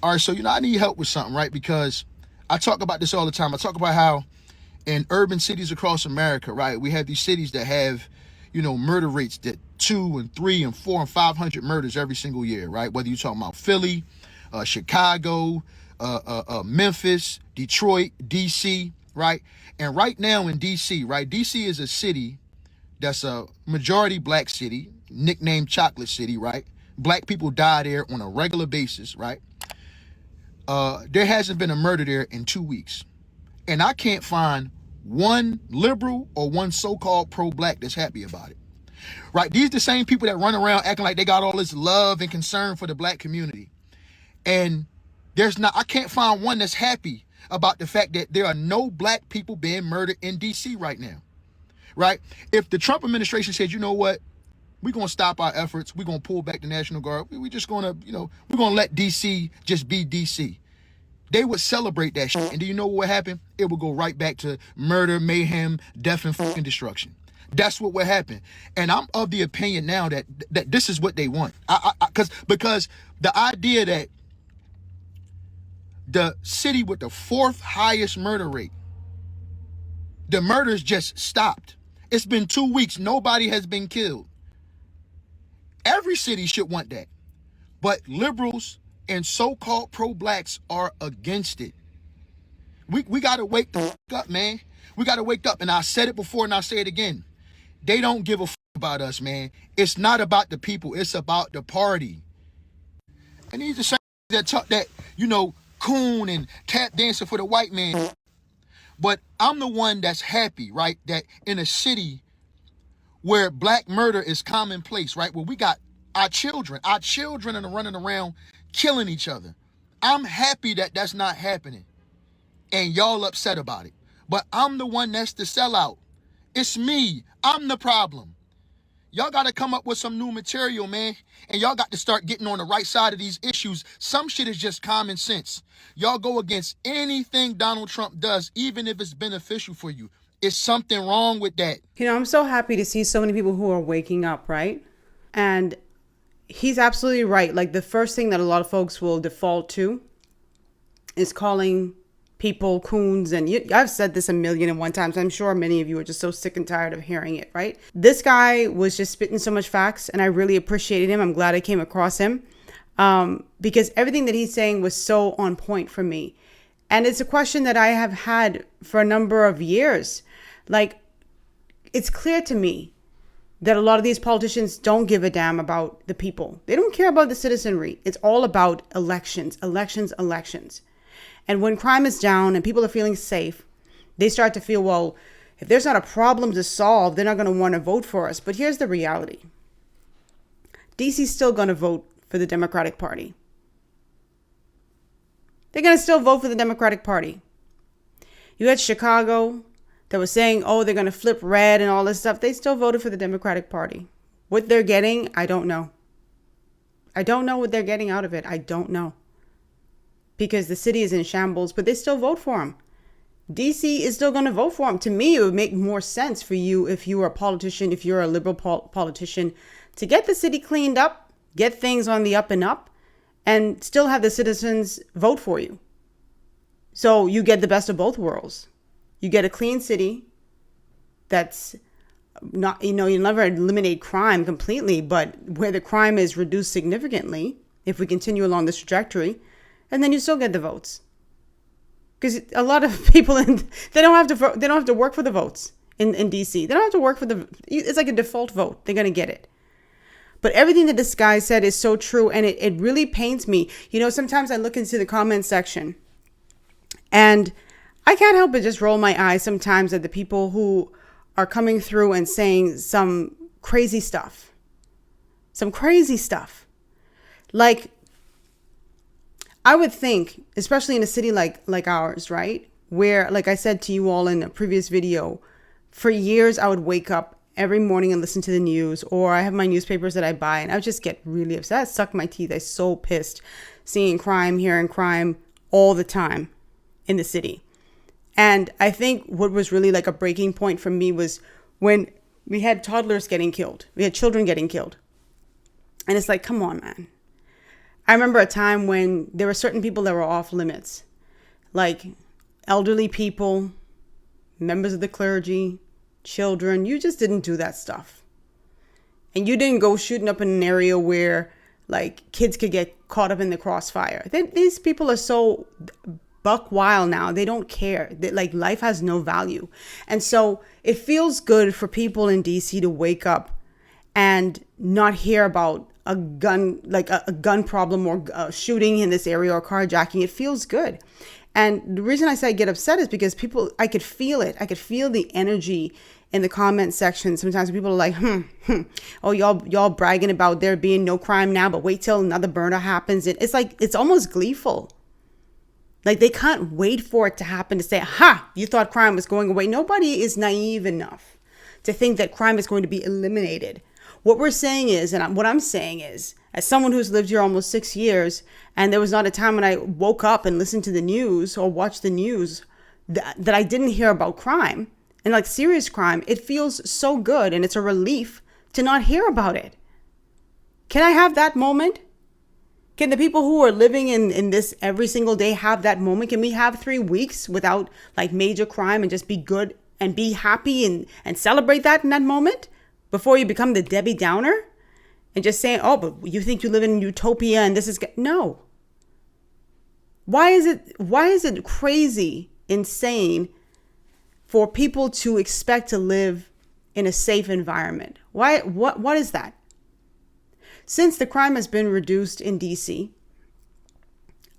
All right, so, I need help with something, right? Because I talk about this all the time. I talk about how in urban cities across America, right, we have these cities that have, murder rates that 2 and 3 and 4 and 500 murders every single year, right? Whether you're talking about Philly, Chicago, Memphis, Detroit, DC, right? And right now in DC, right, DC is a city that's a majority black city, nicknamed Chocolate City, right? Black people die there on a regular basis, right? There hasn't been a murder there in 2 weeks. And I can't find one liberal or one so-called pro-black that's happy about it, right? These are the same people that run around acting like they got all this love and concern for the black community. And I can't find one that's happy about the fact that there are no black people being murdered in DC right now, right? If the Trump administration said, you know what, we're going to stop our efforts, we're going to pull back the National Guard, we're just going to, we're going to let DC just be DC. They would celebrate that shit. And do you know what would happen? It would go right back to murder, mayhem, death, and fucking destruction. That's what would happen. And I'm of the opinion now that this is what they want. Because the idea that the city with the 4th highest murder rate, the murders just stopped. It's been 2 weeks. Nobody has been killed. Every city should want that. But liberals and so-called pro-blacks are against it. We got to wake the fuck up, man. We got to wake up. And I said it before and I say it again. They don't give a fuck about us, man. It's not about the people. It's about the party. And these are the same that talk that, coon and tap dancing for the white man. But I'm the one that's happy, right? That in a city where black murder is commonplace, right? Where we got our children are running around killing each other. I'm happy that that's not happening. And y'all upset about it. But I'm the one that's the sellout. It's me. I'm the problem. Y'all got to come up with some new material, man. And y'all got to start getting on the right side of these issues. Some shit is just common sense. Y'all go against anything Donald Trump does, even if it's beneficial for you. It's something wrong with that. I'm so happy to see so many people who are waking up, right? And he's absolutely right. Like, the first thing that a lot of folks will default to is calling people coons. And I've said this 1,000,001 times. I'm sure many of you are just so sick and tired of hearing it, right? This guy was just spitting so much facts, and I really appreciated him. I'm glad I came across him because everything that he's saying was so on point for me. And it's a question that I have had for a number of years. Like, it's clear to me that a lot of these politicians don't give a damn about the people. They don't care about the citizenry. It's all about elections. And when crime is down and people are feeling safe, they start to feel, well, if there's not a problem to solve, they're not going to want to vote for us. But here's the reality. DC's still going to vote for the Democratic Party. They're going to still vote for the Democratic Party. You had Chicago that was saying, oh, they're going to flip red and all this stuff. They still voted for the Democratic Party. What they're getting, I don't know. I don't know what they're getting out of it. I don't know. Because the city is in shambles, but they still vote for him. DC is still going to vote for him. To me, it would make more sense for you if you were a politician, if you're a liberal politician, to get the city cleaned up, get things on the up and up, and still have the citizens vote for you. So you get the best of both worlds. You get a clean city that's not, you never eliminate crime completely, but where the crime is reduced significantly, if we continue along this trajectory, and then you still get the votes. Because a lot of people, they don't have to work for the votes in DC. They don't have to work for it's like a default vote. They're going to get it. But everything that this guy said is so true. And it really pains me. Sometimes I look into the comment section and I can't help but just roll my eyes sometimes at the people who are coming through and saying some crazy stuff. Like, I would think, especially in a city like ours, right? Where, like I said to you all in a previous video, for years I would wake up every morning and listen to the news, or I have my newspapers that I buy, and I would just get really upset. I suck my teeth. I was so pissed seeing crime, hearing crime all the time in the city. And I think what was really like a breaking point for me was when we had toddlers getting killed. We had children getting killed. And it's like, come on, man. I remember a time when there were certain people that were off limits, like elderly people, members of the clergy, children. You just didn't do that stuff. And you didn't go shooting up in an area where like kids could get caught up in the crossfire. These people are so buck wild now. They don't care. Like life has no value. And so it feels good for people in DC to wake up and not hear about a gun, like a gun problem or shooting in this area or carjacking. It feels good. And the reason I say I get upset is because I could feel it. I could feel the energy in the comment section. Sometimes people are like, oh, y'all bragging about there being no crime now, but wait till another burner happens. It's like, it's almost gleeful. Like they can't wait for it to happen to say, ha, you thought crime was going away. Nobody is naive enough to think that crime is going to be eliminated. What we're saying is, and what I'm saying is, as someone who's lived here almost 6 years, and there was not a time when I woke up and listened to the news or watched the news that I didn't hear about crime and like serious crime, it feels so good and it's a relief to not hear about it. Can I have that moment? Can the people who are living in this every single day have that moment? Can we have 3 weeks without like major crime and just be good and be happy and celebrate that in that moment before you become the Debbie Downer and just saying, oh, but you think you live in utopia and this is no. Why is it crazy, insane for people to expect to live in a safe environment? Why? What is that? Since the crime has been reduced in DC,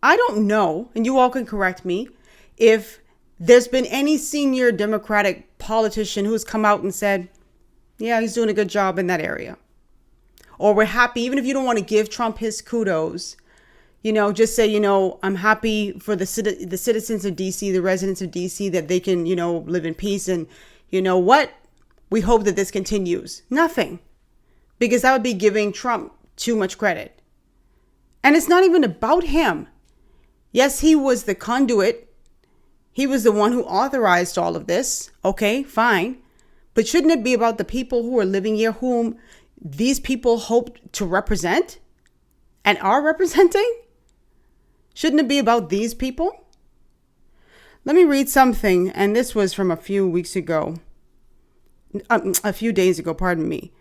I don't know, and you all can correct me, if there's been any senior Democratic politician who's come out and said, yeah, he's doing a good job in that area. Or we're happy, even if you don't want to give Trump his kudos, just say, I'm happy for the citizens of DC, the residents of DC, that they can, live in peace. And you know what? We hope that this continues. Nothing. Because that would be giving Trump too much credit. And it's not even about him. Yes, he was the conduit. He was the one who authorized all of this. Okay, fine. But shouldn't it be about the people who are living here, whom these people hope to represent and are representing? Shouldn't it be about these people? Let me read something. And this was from a few days ago, pardon me.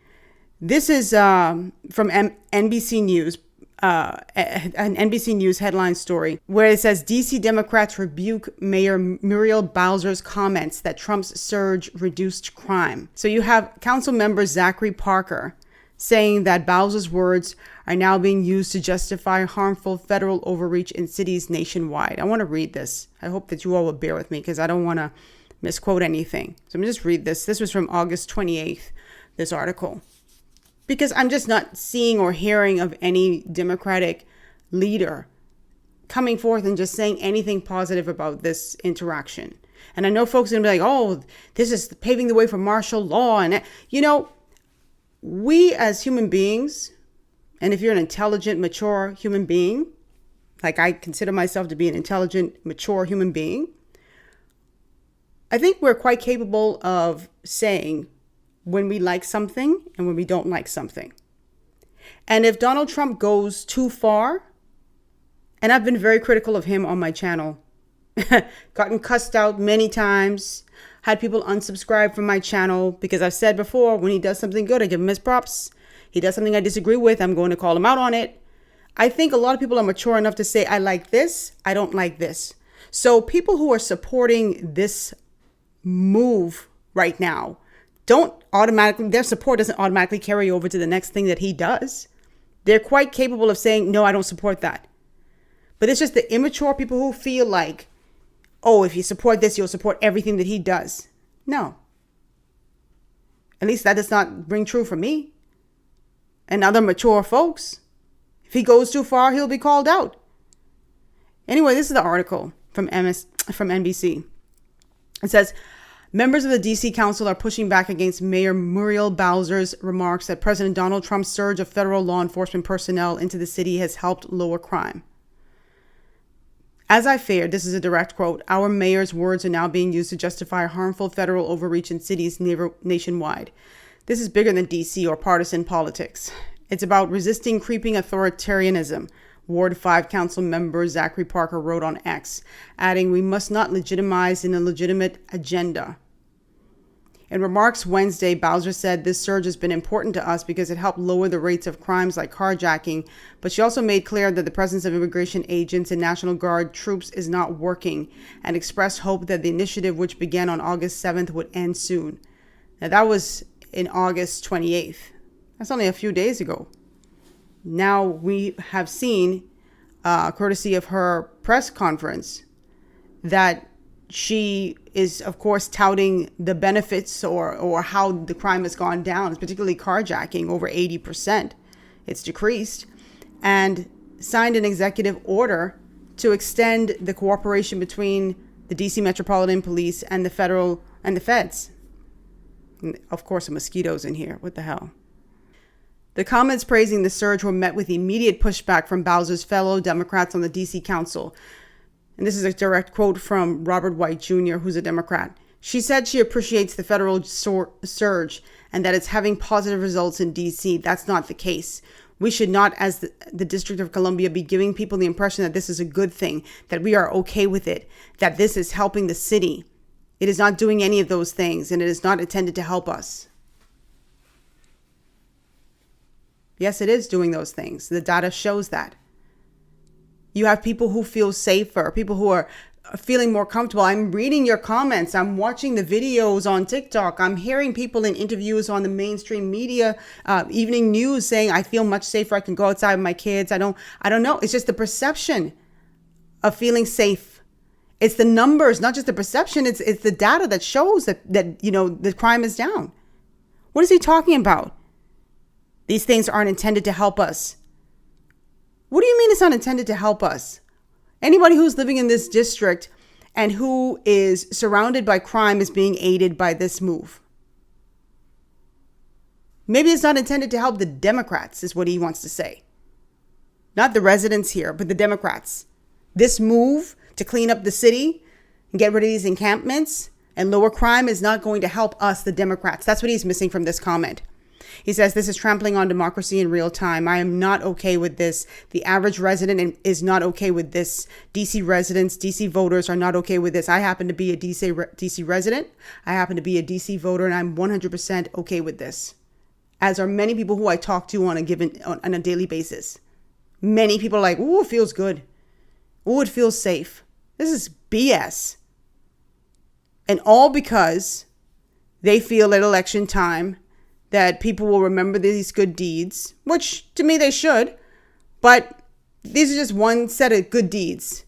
This is from NBC News, an NBC News headline story where it says DC Democrats rebuke Mayor Muriel Bowser's comments that Trump's surge reduced crime. So you have Council Member Zachary Parker saying that Bowser's words are now being used to justify harmful federal overreach in cities nationwide. I want to read this. I hope that you all will bear with me because I don't want to misquote anything. So I'm going to just read this. This was from August 28th, this article. Because I'm just not seeing or hearing of any Democratic leader coming forth and just saying anything positive about this interaction. And I know folks are going to be like, oh, this is paving the way for martial law. And, we as human beings, and if you're an intelligent, mature human being, like I consider myself to be an intelligent, mature human being, I think we're quite capable of saying when we like something and when we don't like something. And if Donald Trump goes too far, and I've been very critical of him on my channel, gotten cussed out many times, had people unsubscribe from my channel because I've said before, when he does something good, I give him his props. He does something I disagree with, I'm going to call him out on it. I think a lot of people are mature enough to say, I like this, I don't like this. So people who are supporting this move right now, their support doesn't automatically carry over to the next thing that he does. They're quite capable of saying, no, I don't support that. But it's just the immature people who feel like, oh, if you support this, you'll support everything that he does. No. At least that does not ring true for me and other mature folks. If he goes too far, he'll be called out. Anyway, this is the article from NBC. It says, members of the DC Council are pushing back against Mayor Muriel Bowser's remarks that President Donald Trump's surge of federal law enforcement personnel into the city has helped lower crime. As I feared, this is a direct quote, our mayor's words are now being used to justify harmful federal overreach in cities nationwide. This is bigger than DC or partisan politics. It's about resisting creeping authoritarianism, Ward 5 Council member Zachary Parker wrote on X, adding, "We must not legitimize an illegitimate agenda." In remarks Wednesday, Bowser said this surge has been important to us because it helped lower the rates of crimes like carjacking, but she also made clear that the presence of immigration agents and National Guard troops is not working, and expressed hope that the initiative, which began on August 7th, would end soon. Now, that was in August 28th. That's only a few days ago. Now we have seen, courtesy of her press conference, that she is, of course, touting the benefits or how the crime has gone down, particularly carjacking, over 80%. It's decreased, and signed an executive order to extend the cooperation between the DC Metropolitan Police and the federal and the feds. And of course, the mosquitoes in here. What the hell? The comments praising the surge were met with immediate pushback from Bowser's fellow Democrats on the DC Council. And this is a direct quote from Robert White Jr., who's a Democrat. She said she appreciates the federal surge and that it's having positive results in DC. That's not the case. We should not, as the District of Columbia, be giving people the impression that this is a good thing, that we are okay with it, that this is helping the city. It is not doing any of those things, and it is not intended to help us. Yes, it is doing those things. The data shows that. You have people who feel safer, people who are feeling more comfortable. I'm reading your comments. I'm watching the videos on TikTok. I'm hearing people in interviews on the mainstream media, evening news saying, I feel much safer. I can go outside with my kids. I don't know. It's just the perception of feeling safe. It's the numbers, not just the perception. It's the data that shows that the crime is down. What is he talking about? These things aren't intended to help us. What do you mean it's not intended to help us? Anybody who's living in this district and who is surrounded by crime is being aided by this move. Maybe it's not intended to help the Democrats, is what he wants to say. Not the residents here, but the Democrats. This move to clean up the city and get rid of these encampments and lower crime is not going to help us, the Democrats. That's what he's missing from this comment. He says, this is trampling on democracy in real time. I am not okay with this. The average resident is not okay with this. DC residents, DC voters are not okay with this. I happen to be a DC resident. I happen to be a DC voter, and I'm 100% okay with this. As are many people who I talk to on a daily basis. Many people are like, ooh, it feels good. Ooh, it feels safe. This is BS. And all because they feel at election time that people will remember these good deeds, which to me they should, but these are just one set of good deeds.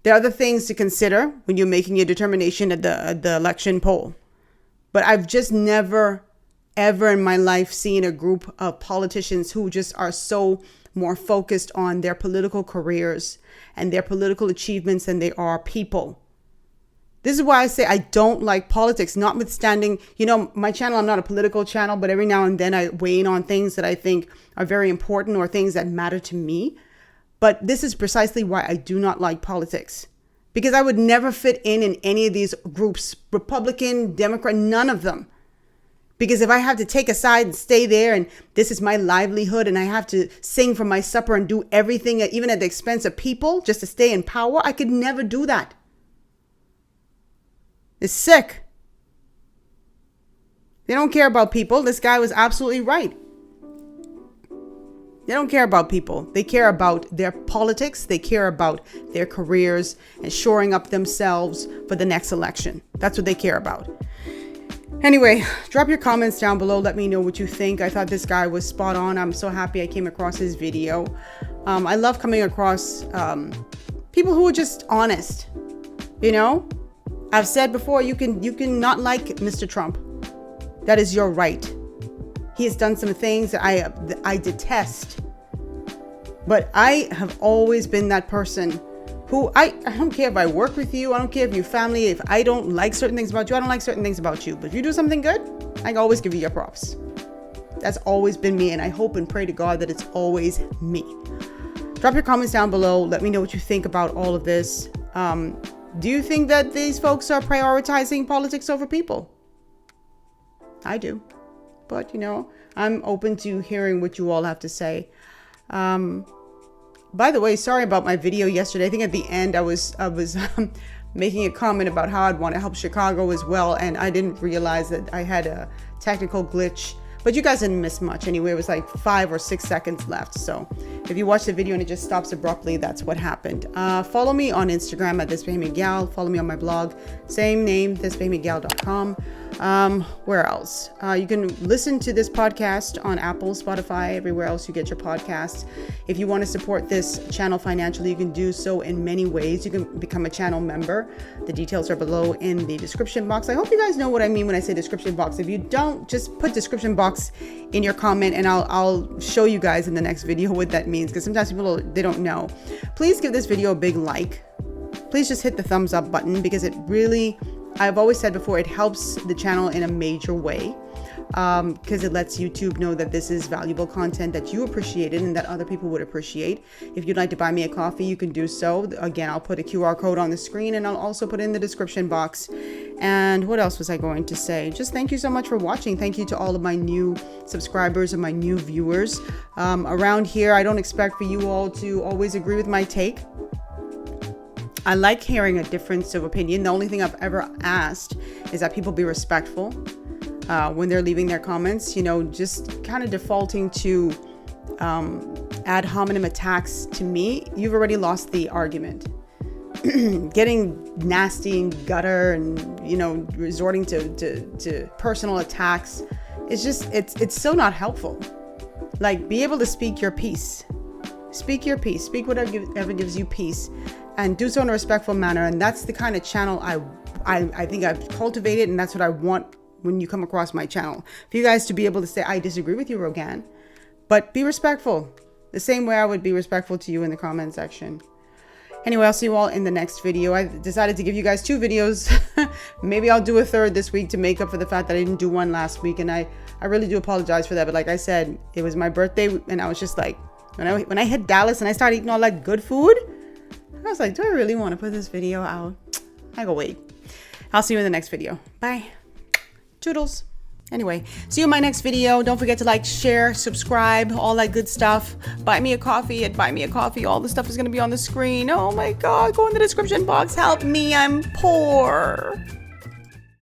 There are other things to consider when you're making your determination at the election poll. But I've just never, ever in my life seen a group of politicians who just are so more focused on their political careers and their political achievements than they are people. This is why I say I don't like politics, notwithstanding, my channel, I'm not a political channel, but every now and then I weigh in on things that I think are very important or things that matter to me. But this is precisely why I do not like politics, because I would never fit in any of these groups, Republican, Democrat, none of them. Because if I have to take a side and stay there and this is my livelihood and I have to sing for my supper and do everything, even at the expense of people, just to stay in power, I could never do that. It's sick. They don't care about people. This guy was absolutely right. They don't care about people. They care about their politics. They care about their careers and shoring up themselves for the next election. That's what they care about. Anyway, drop your comments down below. Let me know what you think. I thought this guy was spot on. I'm so happy I came across his video. I love coming across people who are just honest. I've said before, you can not like Mr. Trump. That is your right. He has done some things that I detest. But I have always been that person who I don't care if I work with you. I don't care if you're family. If I don't like certain things about you, I don't like certain things about you. But if you do something good, I can always give you your props. That's always been me. And I hope and pray to God that it's always me. Drop your comments down below. Let me know what you think about all of this. Do you think that these folks are prioritizing politics over people? I do. But, I'm open to hearing what you all have to say. by the way, sorry about my video yesterday. I think at the end I was making a comment about how I'd want to help Chicago as well, and I didn't realize that I had a technical glitch. But you guys didn't miss much anyway. It was like 5 or 6 seconds left. So if you watch the video and it just stops abruptly, that's what happened. Follow me on Instagram at ThisBahamianGyal. Follow me on my blog, same name, ThisBahamianGyal.com. Where else? You can listen to this podcast on Apple, Spotify, everywhere else you get your podcasts. If you want to support this channel financially, you can do so in many ways. You can become a channel member. The details are below in the description box. I hope you guys know what I mean when I say description box. If you don't, just put description box in your comment and I'll show you guys in the next video what that means, because sometimes people they don't know. Please give this video a big like. Please just hit the thumbs up button, because it really, I've always said before, it helps the channel in a major way, because it lets YouTube know that this is valuable content that you appreciated and that other people would appreciate. If you'd like to buy me a coffee, you can do so. Again, I'll put a QR code on the screen and I'll also put it in the description box. And what else was I going to say? Just thank you so much for watching. Thank you to all of my new subscribers and my new viewers. Around here, I don't expect for you all to always agree with my take. I like hearing a difference of opinion. The only thing I've ever asked is that people be respectful when they're leaving their comments. You know, just kind of defaulting to ad hominem attacks, to me, you've already lost the argument. Getting nasty and gutter and, you know, resorting to personal attacks, it's just, it's so not helpful. Like, be able to speak your piece. Speak your piece. Speak whatever gives you peace, and do so in a respectful manner. And that's the kind of channel I think I've cultivated, and that's what I want when you come across my channel. For you guys to be able to say, I disagree with you, Rogan, but be respectful. The same way I would be respectful to you in the comment section. Anyway, I'll see you all in the next video. I decided to give you guys 2 videos. Maybe I'll do a third this week to make up for the fact that I didn't do one last week. And I really do apologize for that. But like I said, it was my birthday, and I was just like, when I hit Dallas and I started eating all that good food, I was like, do I really want to put this video out? I go, wait. I'll see you in the next video. Bye. Toodles. Anyway, see you in my next video. Don't forget to like, share, subscribe, all that good stuff. Buy me a coffee at Buy Me a Coffee. All the stuff is going to be on the screen. Oh my God, go in the description box. Help me, I'm poor.